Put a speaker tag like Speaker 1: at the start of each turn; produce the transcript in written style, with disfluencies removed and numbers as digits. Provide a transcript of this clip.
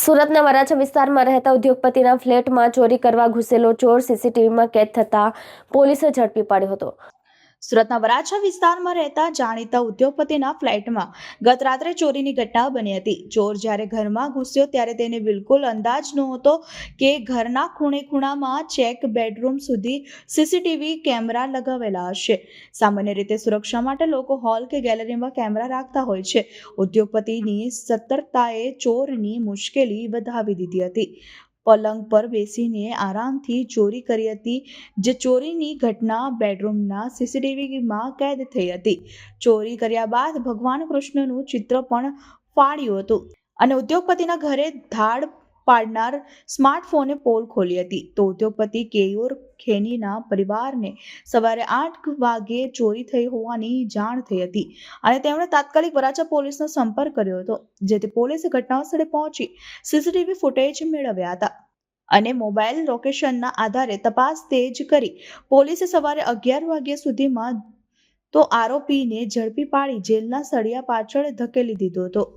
Speaker 1: સુરતના વરાછા વિસ્તારમાં રહેતા ઉદ્યોગપતિના ફ્લેટમાં ચોરી કરવા ઘૂસેલો ચોર સીસીટીવીમાં કેદ થતા પોલીસે ઝડપી પાડ્યો હતો।
Speaker 2: સુરતના વરાછા વિસ્તારમાં રહેતા જાણીતા ઉદ્યોગપતિના ફ્લેટમાં ગત રાત્રે ચોરીની ઘટના બની હતી। ચોર જ્યારે ઘરમાં ઘૂસ્યો ત્યારે તેને બિલકુલ અંદાજ નહોતો કે ઘરના ખૂણે ખૂણામાં ચેક બેડરૂમ સુધી સીસીટીવી કેમેરા લગાવેલા હશે। સામાન્ય રીતે સુરક્ષા માટે લોકો હોલ કે ગેલેરીમાં કેમેરા રાખતા હોય છે। ઉદ્યોગપતિની સતર્કતાએ ચોરની મુશ્કેલી વધાવી દીધી હતી। પલંગ પર બેસીને આરામથી ચોરી કરી હતી। જે ચોરીની ઘટના બેડરૂમના સીસીટીવીમાં કેદ થઈ હતી। ચોરી કર્યા બાદ ભગવાન કૃષ્ણનું ચિત્ર પણ ફાડ્યું હતું અને ઉદ્યોગપતિના ઘરે ધાડ પાડનાર સ્માર્ટફોને પોલ ખોલી હતી। તો ઉદ્યોગપતિ કેયુર ખેનીના પરિવારને સવારે 8 વાગ્યે ચોરી થઈ હોવાની જાણ થઈ હતી અને તેમણે તાત્કાલિક વરાછા પોલીસનો સંપર્ક કર્યો હતો, જેથી પોલીસે ઘટનાસ્થળે પહોંચી સીસીટીવી ફૂટેજ મેળવ્યા હતા અને મોબાઈલ લોકેશનના આધારે તપાસ તેજ કરી પોલીસે સવારે 11 વાગ્યા સુધીમાં તો આરોપીને ઝડપી પાડી જેલના સળિયા પાછળ ધકેલી દીધો હતો।